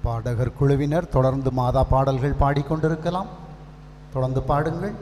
பாடகர் குழுவினர் தொடர்ந்து மாதா பாடல்கள் பாடிக்கொண்டிருக்கலாம். தொடர்ந்து பாடுங்கள்.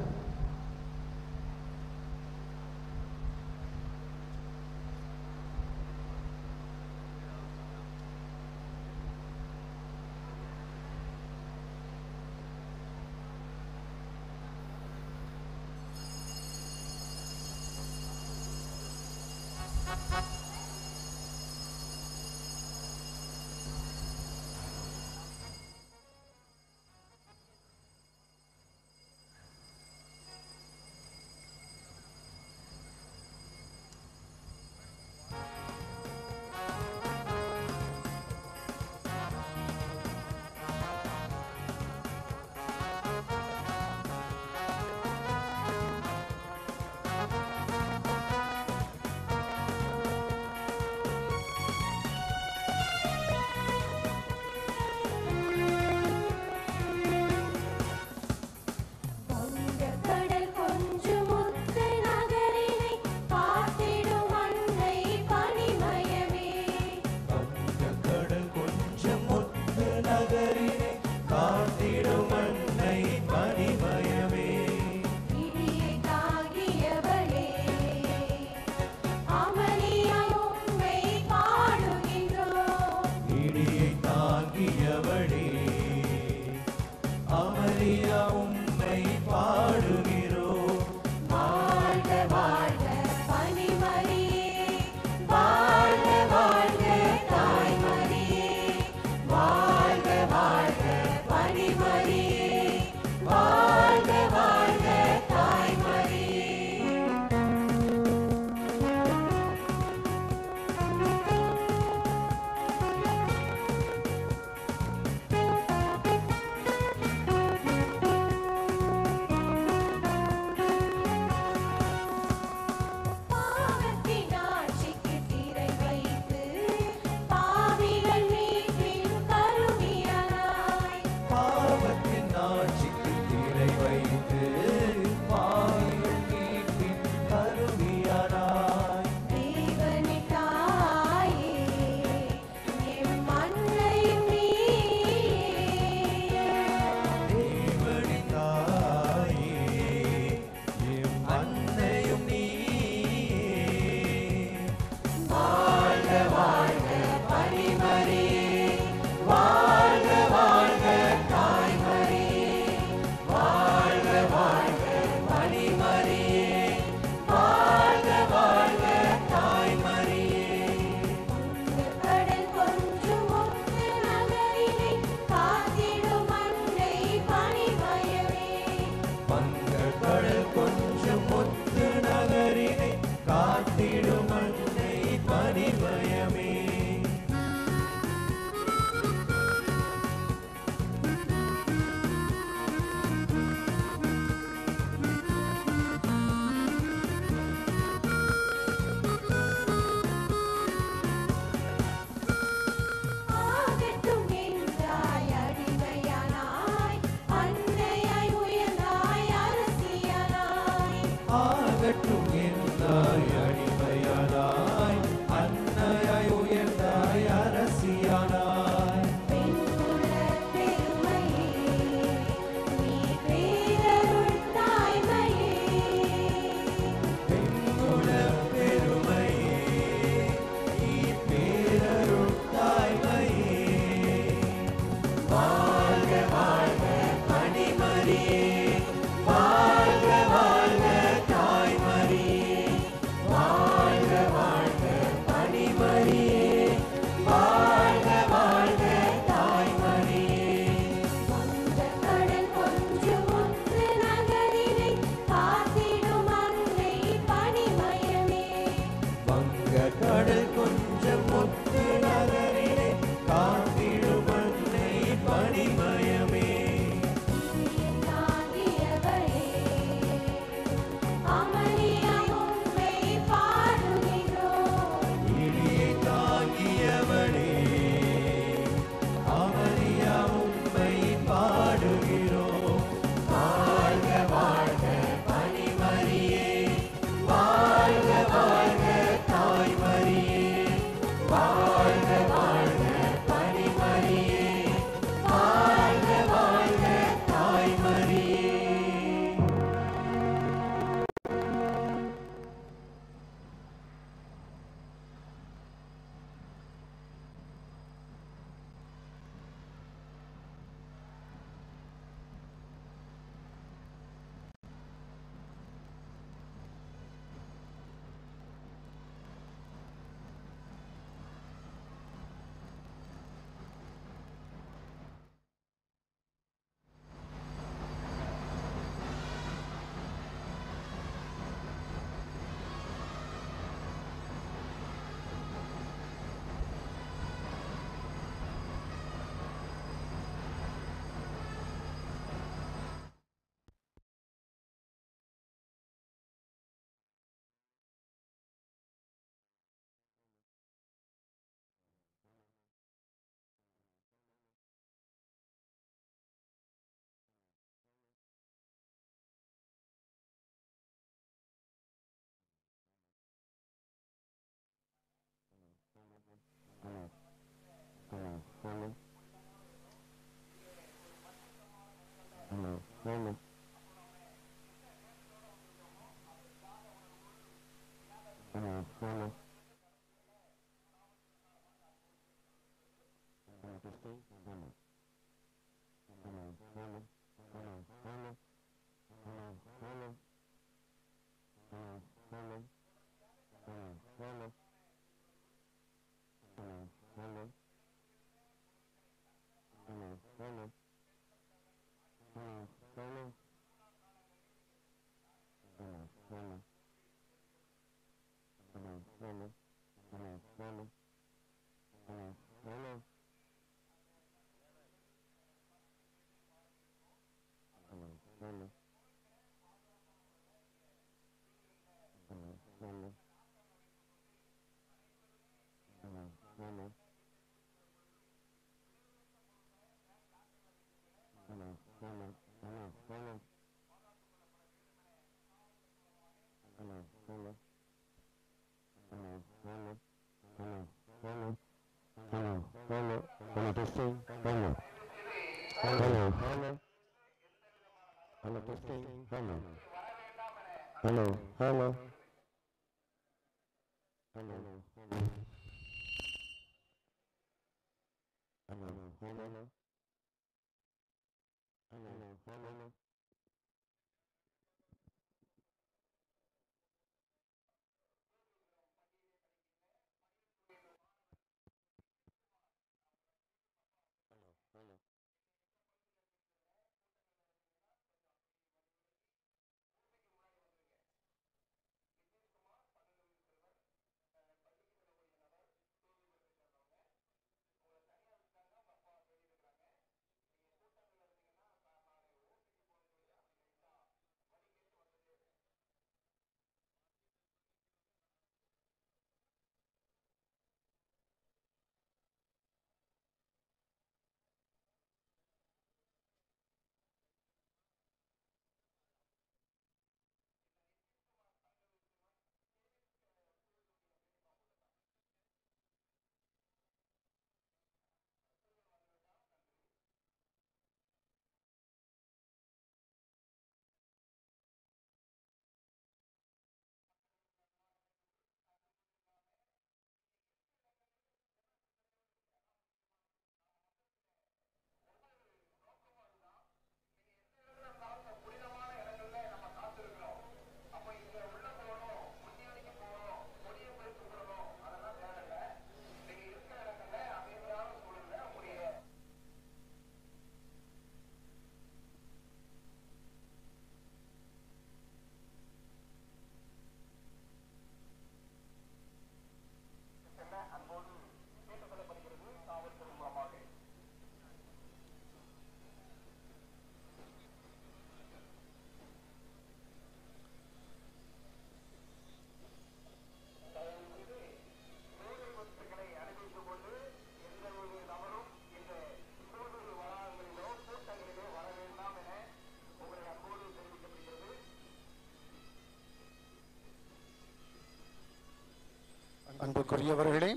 அன்புக்குரியவர்களே,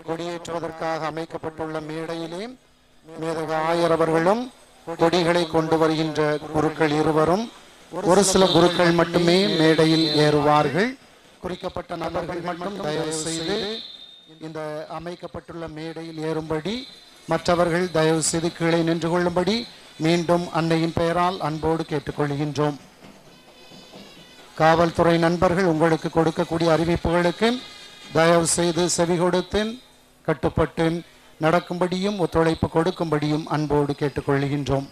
கொடியேற்றுவதற்காக அமைக்கப்பட்டுள்ள மேடையிலே மேதக ஆயர் அவர்களும் கொடிகளை கொண்டு வருகின்ற குருக்கள் இருவரும், ஒரு சில குருக்கள் மட்டுமே மேடையில் ஏறுவார்கள். குறிக்கப்பட்ட நபர்கள் மட்டும் தயவு செய்து இந்த அமைக்கப்பட்டுள்ள மேடையில் ஏறும்படி, மற்றவர்கள் தயவு செய்து கீழே நின்று கொள்ளும்படி மீண்டும் அன்னையின் பெயரால் அன்போடு கேட்டுக்கொள்கின்றோம். காவல்துறை நண்பர்கள் உங்களுக்கு கொடுக்கக்கூடிய அறிவிப்புகளுக்கு தயவு செய்து செவி கொடுத்து கட்டுப்பட்டு நடக்கும்படியும் ஒத்துழைப்பு கொடுக்கும்படியும் அன்போடு கேட்டுக்கொள்கின்றோம்.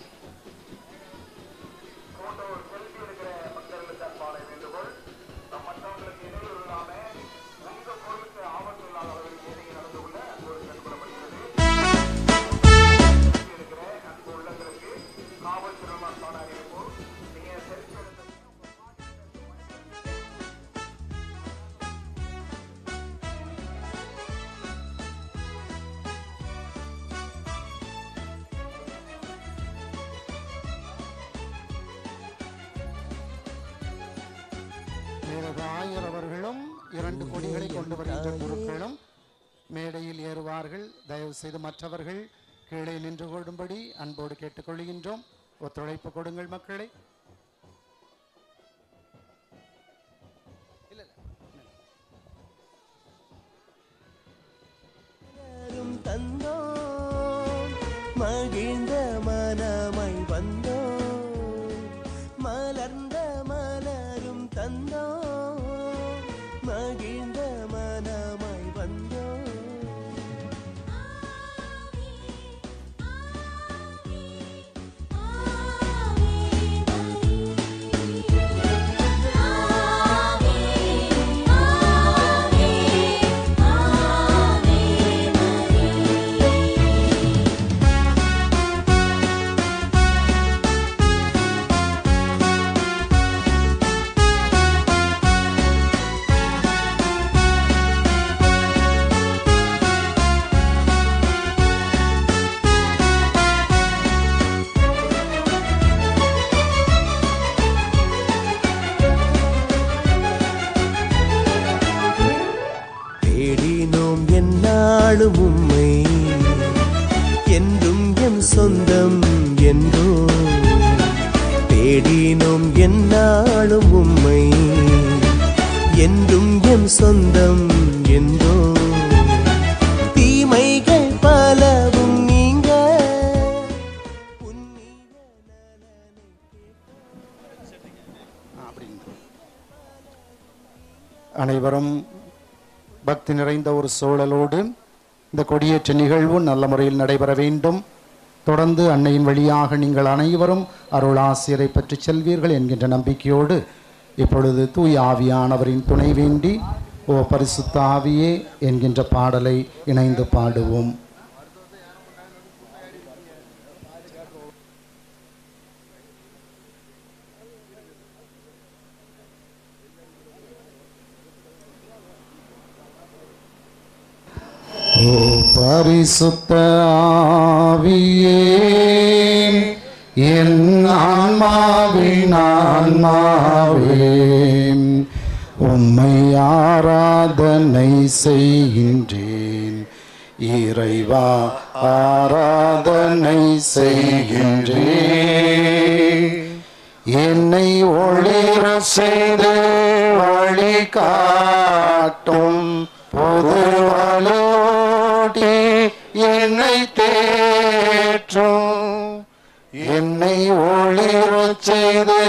ஆயர் அவர்களும் 2 கொடிகளை கொண்டு வருகின்ற குருக்களும் மேடையில் ஏறுவார்கள். தயவு செய்து மற்றவர்கள் கீழே நின்று கொள்ளும்படி அன்போடு கேட்டுக்கொள்கின்றோம். ஒத்துழைப்பு கொடுங்கள் மக்களே. தந்தோம், மகிழ்ந்த மனமாய் வந்தோம், மலர்ந்த மலரும் தந்தோம், மகிழ்ந்த மனமாய் வந்தோம். தேடினோம் என்னாலும் உம்மை, என்றும் எம் சொந்தம் என்றோ. தேடினோம் என்னாலும் உம்மை, என்றும் எம் சொந்தம் என்றோ. தீமைகள் பலவும் நீங்க அனைவரும் பக்தி நிறைந்த ஒரு சூழலோடு இந்த கொடியேற்ற நிகழ்வு நல்ல முறையில் நடைபெற வேண்டும். தொடர்ந்து அன்னையின் வழியாக நீங்கள் அனைவரும் அருளாசிரியரை பற்றி செல்வீர்கள் என்கின்ற நம்பிக்கையோடு இப்பொழுது தூய ஆவியானவரின் துணை வேண்டி ஓ பரிசுத்த ஆவியே என்கின்ற பாடலை இணைந்து பாடுவோம். ஓ பரிசுத்த ஆவியே, என் ஆன்மாவின் ஆன்மாவே, உம்மை ஆராதனை செய்கின்றேன். இறைவா ஆராதனை செய்கின்றேன். என்னை ஒளிர செய்து வழி காட்டும் பொதுவலோடி என்னை தேற்றும். என்னை ஒளிரச் செய்து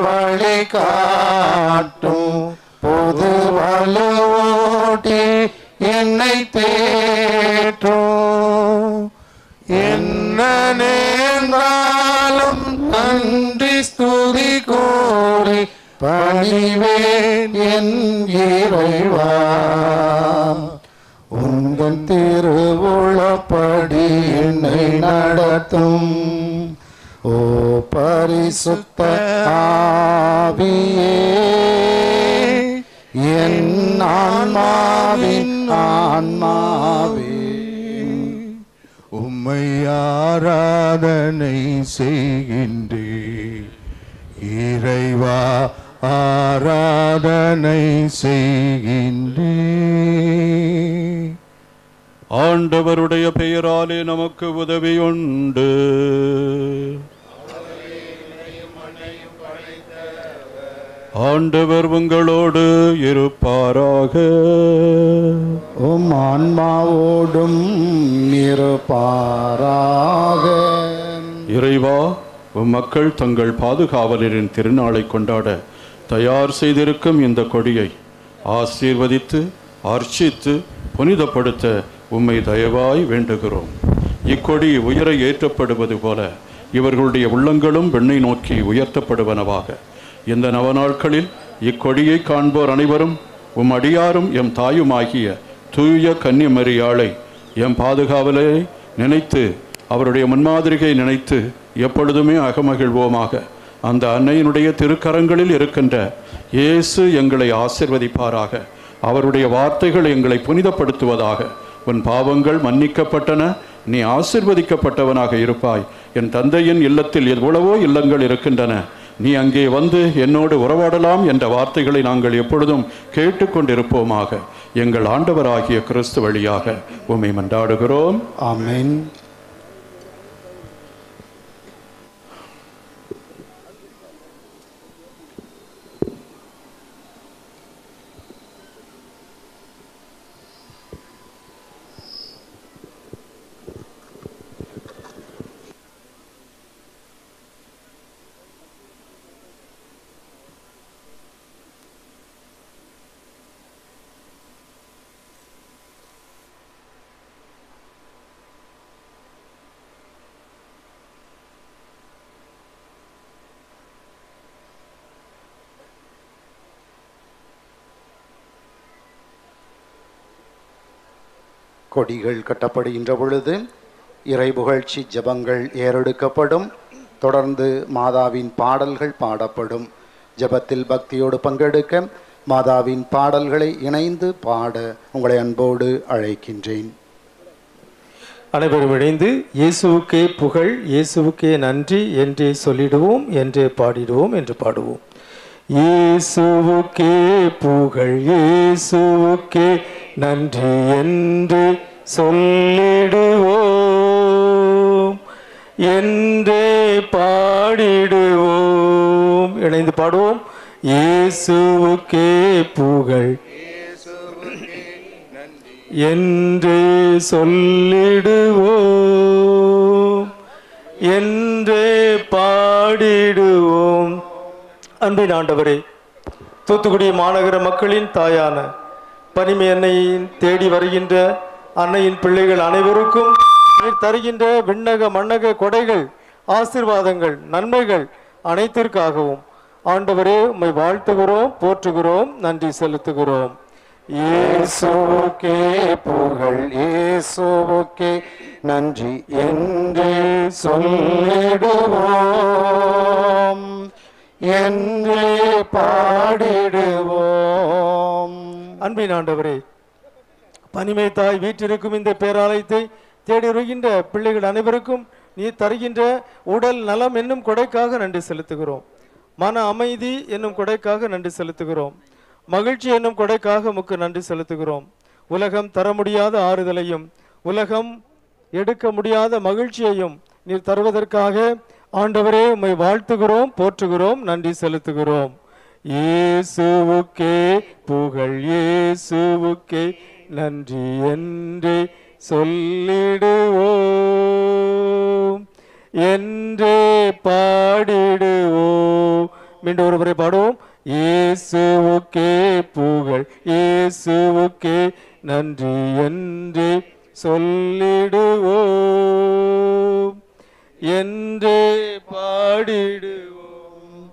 வழி காட்டும் பொதுவலோடி என்னை தேற்றும். என்ன நேர்ந்தாலும் நன்றி ஸ்துதி கூறி பணிவேன் என் இறைவா. உங்கள் திருவுளப்படி என்னை நடத்தும். ஓ பரிசுத்த ஆவியே, என் ஆன்மாவின் ஆன்மாவே, உம்மை ஆராதனை செய்கின்றேன். இறைவா ஆராதனை செய்கின்றேன். ஆண்டவருடைய பெயராலே நமக்கு உதவியுண்டு. ஆண்டவர் உங்களோடு இருப்பாராக. உம் ஆன்மாவோடும் இருப்பாராக. இறைவா, உம் மக்கள் தங்கள் பாதுகாவலரின் திருநாளை கொண்டாட தயார் செய்திருக்கும் இந்த கொடியை ஆசீர்வதித்து அர்ச்சித்து புனிதப்படுத்த உம்மை தயவாய் வேண்டுகிறோம். இக்கொடி உயர ஏற்றப்படுவது போல இவர்களுடைய உள்ளங்களும் விண்ணை நோக்கி உயர்த்தப்படுவனவாக. இந்த நவநாட்களில் இக்கொடியை காண்போர் அனைவரும் உம் அடியாரும் எம் தாயுமாகிய தூய கன்னிமரியாளை எம் பாதுகாவலரை நினைத்து அவருடைய முன்மாதிரியை நினைத்து எப்பொழுதுமே அகமகிழ்வோமாக. அந்த அன்னையினுடைய திருக்கரங்களில் இருக்கின்ற இயேசு எங்களை ஆசிர்வதிப்பாராக. அவருடைய வார்த்தைகள் எங்களை புனிதப்படுத்துவதாக. உன் பாவங்கள் மன்னிக்கப்பட்டன, நீ ஆசிர்வதிக்கப்பட்டவனாக இருப்பாய். என் தந்தையின் இல்லத்தில் எவ்வளவோ இல்லங்கள் இருக்கின்றன, நீ அங்கே வந்து என்னோடு உறவாடலாம் என்ற வார்த்தைகளை நாங்கள் எப்பொழுதும் கேட்டுக்கொண்டிருப்போமாக. எங்கள் ஆண்டவராகிய கிறிஸ்து வழியாக உம்மை மன்றாடுகிறோம். ஆமென். கொடிகள் கட்டப்படுகின்ற பொழுது இறைபுகழ்ச்சி ஜெபங்கள் ஏறெடுக்கப்படும். தொடர்ந்து மாதாவின் பாடல்கள் பாடப்படும். ஜெபத்தில் பக்தியோடு பங்கெடுக்க மாதாவின் பாடல்களை இணைந்து பாட உங்களை அன்போடு அழைக்கின்றேன். அனைவரும் இணைந்து இயேசுவுக்கே புகழ், இயேசுவுக்கே நன்றி என்றே சொல்லிடுவோம், என்றே பாடிடுவோம், என்று பாடுவோம். இயேசுவுக்கே புகழ், இயேசுவுக்கே நன்றி என்று சொல்லிடுவோம், என்றே பாடிடுவோம். இணைந்து பாடுவோம். இயேசுவுக்கே புகழ் என்றே சொல்லிடுவோம், என்றே பாடிடுவோம். அன்பின் ஆண்டவரே, தூத்துக்குடி மாநகர மக்களின் தாயான பனிமை அன்னையின் தேடி வருகின்ற அன்னையின் பிள்ளைகள் அனைவருக்கும் நீர் தருகின்ற விண்ணக மண்ணக கொடைகள், ஆசீர்வாதங்கள், நன்மைகள் அனைத்திற்காகவும் ஆண்டவரே உம்மை வாழ்த்துகிறோம், போற்றுகிறோம், நன்றி செலுத்துகிறோம். இயேசுவுக்கே புகழ், இயேசுவுக்கே நன்றி என்றே சொல்லிடுவோம், என்றே பாடிடுவோம். அன்பின் ஆண்டவரே, பனிமை தாய் வீற்றிருக்கும் இந்த பேராலயத்தை தேடி வருகின்ற பிள்ளைகள் அனைவருக்கும் நீ தருகின்ற உடல் நலம் என்னும் கொடைக்காக நன்றி செலுத்துகிறோம். மன அமைதி என்னும் கொடைக்காக நன்றி செலுத்துகிறோம். மகிழ்ச்சி என்னும் கொடைக்காக உமக்கு நன்றி செலுத்துகிறோம். உலகம் தர முடியாத ஆறுதலையும் உலகம் எடுக்க முடியாத மகிழ்ச்சியையும் நீர் தருவதற்காக ஆண்டவரே உம்மை வாழ்த்துகிறோம், போற்றுகிறோம், நன்றி செலுத்துகிறோம். இயேசுவுக்கே புகழ், இயேசுவுக்கே நன்றி என்றே சொல்லிடுவோம், என்றே பாடிடுவோம். மீண்டும் ஒரு முறை பாடுவோம். இயேசுவுக்கே புகழ், இயேசுவுக்கே நன்றி என்றே சொல்லிடுவோம், என்றே பாடிடுவோம்.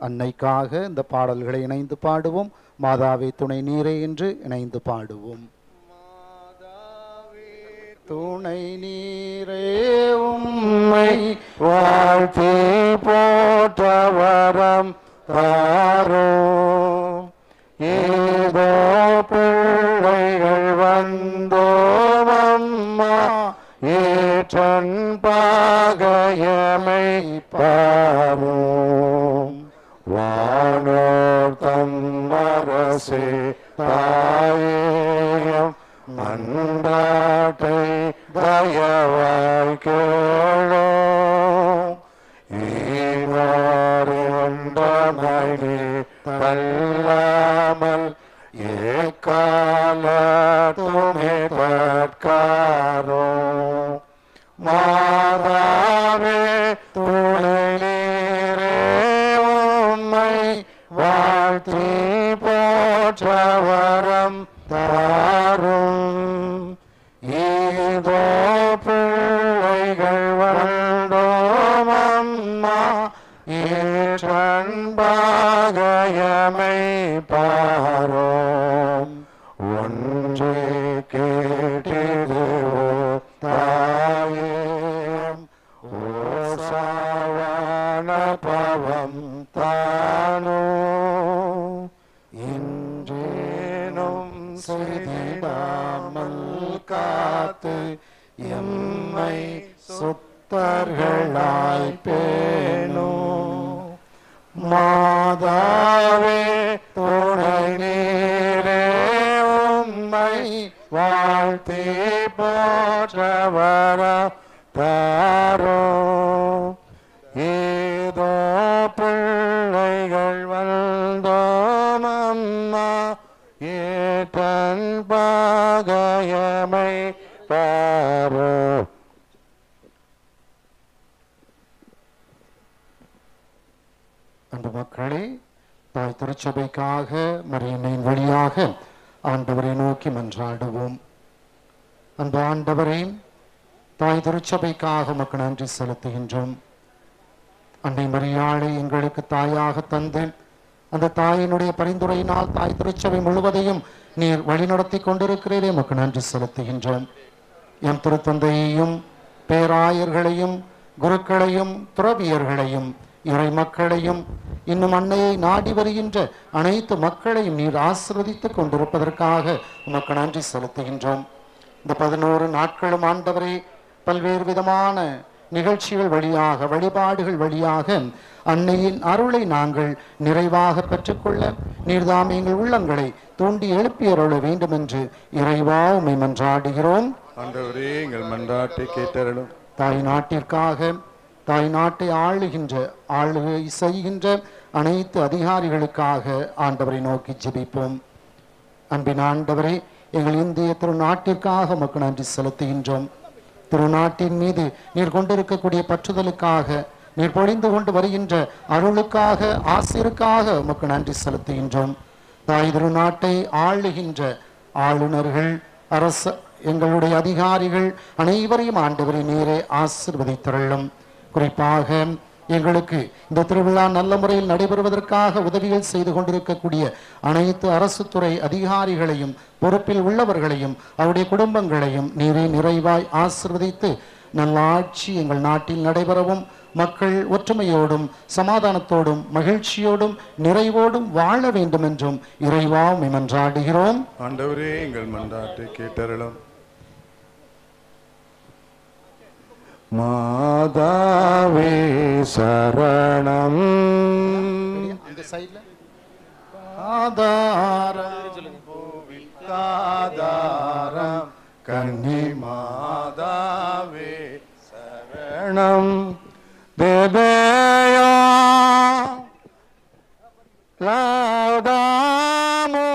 அன்னைக்காக இந்த பாடல்களை இணைந்து பாடுவோம். மாதாவே துணை நீரே என்று இணைந்து பாடுவோம். துணை நீரே உம்மை வாழ்த்தி போற்றவரம் தாரும், ஏதோ பிள்ளைகள் வந்தோம் அம்மா, ஏற்றன் பாகையமை பாரும். வானோர் தம்மரசே தாயேயம் மன்றாட்டை தயவாய் கேளோ, ஈவாரிண்டமைனே தள்ளாமல் ஏக்கால துணை தற்காரோ. மாதாவே துணை நீரே உம்மை வாழ்த்தி போற்றவரம் தாரும், ஏதோ பிள்ளைகள் வந்தோம் அம்மா, ஏற்றன்பாகயமை பாரோம். ஒன்றே கேட்டிடுவோ தாயேம், ஓசாவான பவம் தானோ, இன்றேனும் செய்திடாமல் காத்து எம்மை சுத்தர்களாய் பேணோ. மாதாவே துணை நீரே உம்மை வாழ்த்தி போற்றவரம் தாரோ, ஏதோ பிள்ளைகள் வந்தோம் அம்மா, ஏற்றன் பாகையமை பாரோ. அன்பு மக்களே, தாய் திருச்சபைக்காக மரியன்னையின் வழியாக ஆண்டவரை நோக்கி மன்றாடுவோம். அன்பு ஆண்டவரே, தாய் திருச்சபைக்காக உமக்கு நன்றி செலுத்துகின்றோம். அன்னை மரியாளை எங்களுக்கு தாயாக தந்து அந்த தாயினுடைய பரிந்துரையினால் தாய் திருச்சபை முழுவதையும் நீர் வழிநடத்தி கொண்டிருக்கிறீரே உமக்கு நன்றி செலுத்துகின்றோம். எம் திருத்தந்தையையும் பேராயர்களையும் குருக்களையும் துறவியர்களையும் இறை மக்களையும் இன்னும் அன்னையை நாடி வருகின்ற அனைத்து மக்களையும் நீர் ஆசீர்வதித்துக் கொண்டிருப்பதற்காக உமக்கு நன்றி செலுத்துகின்றோம். இந்த 11 நாட்களும் ஆண்டவரே பல்வேறு விதமான நிகழ்ச்சிகள் வழியாக வழிபாடுகள் வழியாக அன்னையின் அருளை நாங்கள் நிறைவாக பெற்றுக்கொள்ள நீர்தாம் எங்கள் உள்ளங்களை தூண்டி எழுப்பியருள வேண்டும் என்று இறைவா உம்மை மன்றாடுகிறோம். ஆண்டவரே எங்கள் மன்றாட்டை கேட்டருளும். தாய் நாட்டிற்காக தாய் நாட்டை ஆளுகை செய்கின்ற அனைத்து அதிகாரிகளுக்காக ஆண்டவரை நோக்கி ஜெபிப்போம். அன்பின் ஆண்டவரே, எங்கள் இந்திய திருநாட்டிற்காக உமக்கு நன்றி செலுத்துகின்றோம். திருநாட்டின் மீது நீர் கொண்டிருக்கக்கூடிய பற்றுதலுக்காக, நீர் பொழிந்து கொண்டு வருகின்ற அருளுக்காக, ஆசிருக்காக உமக்கு நன்றி செலுத்துகின்றோம். தாய் திருநாட்டை ஆளுகின்ற ஆளுநர்கள், அரசு, எங்களுடைய அதிகாரிகள் அனைவரையும் ஆண்டவரை நீரே ஆசீர்வதித்தருளும். குறிப்பாக எங்களுக்கு இந்த திருவிழா நல்ல முறையில் நடைபெறுவதற்காக உதவிகள் செய்து கொண்டிருக்கக்கூடிய அனைத்து அரசு துறை அதிகாரிகளையும் பொறுப்பில் உள்ளவர்களையும் அவருடைய குடும்பங்களையும் நீரே நிறைவாய் ஆசீர்வதித்து நல்லாட்சி எங்கள் நாட்டில் நடைபெறவும் மக்கள் ஒற்றுமையோடும் சமாதானத்தோடும் மகிழ்ச்சியோடும் நிறைவோடும் வாழ வேண்டும் என்றும் இறைவா உம்மை மன்றாடுகிறோம். ஆண்டவரே எங்கள் மன்றாட்டை கேட்டருளும். மாதாவே சரணம். ஆதாரம் கன்னி மாதாவே சரணம். தேவேயா laudamo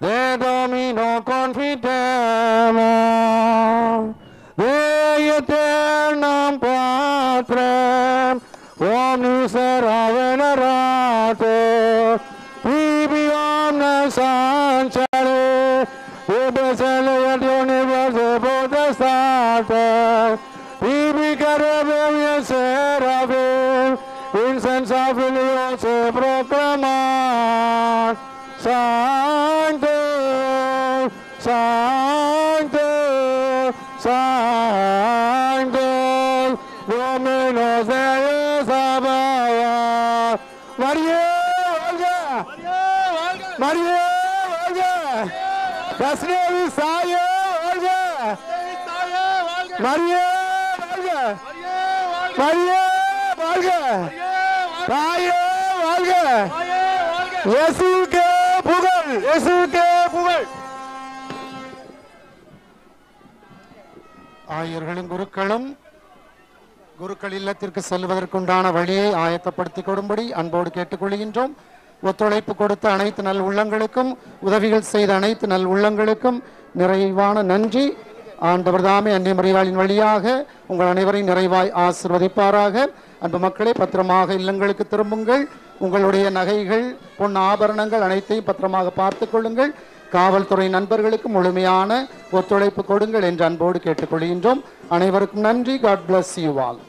de domino confidemo de eternam patrem omnis era venerate tibi omnes sancere ubesele et universe potestate tibi carabem et serafim incensa filios se proclamat Sancto, Sancto, Sancto, Dominus Deus Sabaoth. Maria, Olga, Maria, Olga, Dasne Visaya, Olga, Maria, Olga, Maria, Olga, Maria, Olga, இயேசுவுக்கே புகழ், இயேசுவுக்கே புகழ். ஆயர்களும் குருக்கள் இல்லத்திற்கு செல்வதற்குண்டான வழியை ஆயத்தப்படுத்திக் கொடும்படி அன்போடு கேட்டுக்கொள்கின்றோம். ஒத்துழைப்பு கொடுத்த அனைத்து நல் உள்ளங்களுக்கும், உதவிகள் செய்த அனைத்து நல் உள்ளங்களுக்கும் நிறைவான நன்றி. ஆண்டவர் தாமே அன்னை மரியாளின் வழியாக உங்கள் அனைவரையும் நிறைவாய் ஆசீர்வதிப்பாராக. அன்பு மக்களே, பத்திரமாக இல்லங்களுக்கு திரும்புங்கள். உங்களுடைய நகைகள், பொன் ஆபரணங்கள் அனைத்தையும் பத்திரமாக பார்த்து கொள்ளுங்கள். காவல்துறை நண்பர்களுக்கு முழுமையான ஒத்துழைப்பு கொடுங்கள் என்று அன்போடு கேட்டுக்கொள்கின்றோம். அனைவருக்கும் நன்றி. God bless you all.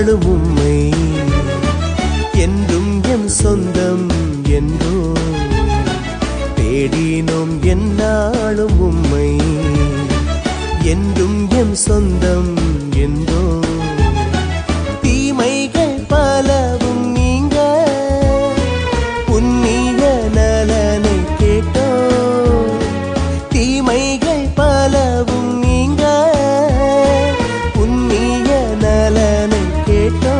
என்னாலும் உம்மை என்றும் எம் சொந்தம் என்றோ தேடினோம் என்னாலும் உம்மை என்றும் எம் சொந்தம் என்றோ தீமைகள் பலவும் நீங்க புண்ணிய நலனை கேட்டோ தீமைகள் பலவும் நீங்க புண்ணிய நலனை கேட்டோ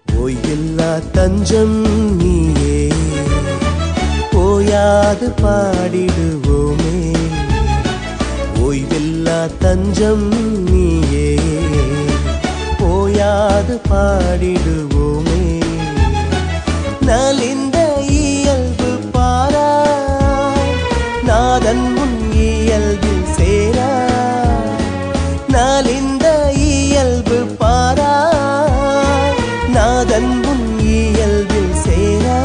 ஓய்வில்லா தஞ்சம் நீயே ஓயாது பாடிடுவோமே ஓய்வில்லா தஞ்சம் நீயே ஓயாது பாடிடுவோமே நலிந்த இயல்பு பாரா நாதன் முன் இயல்பில் சேரா நலிந்த இயல்பு பாரா நாதன் முன் இயல்பில் சேரா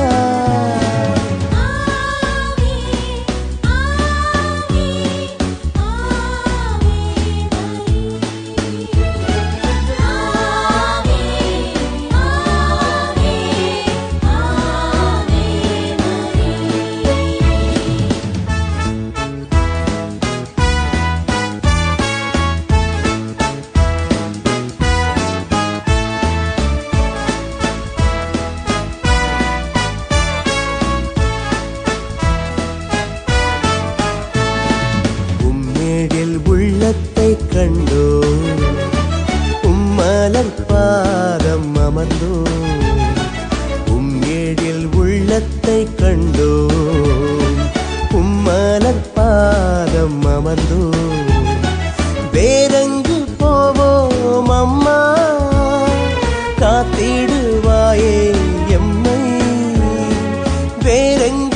உள்ளத்தை கண்டோ உம்மலர் பாதம் அமர்ந்தோ உம்மேழில் உள்ளத்தை கண்டோ உம்மலர் பாதம் அமர்ந்தோ வேறெங்கு போவோம் அம்மா காத்திடுவாயே எம்மை வேறெங்கு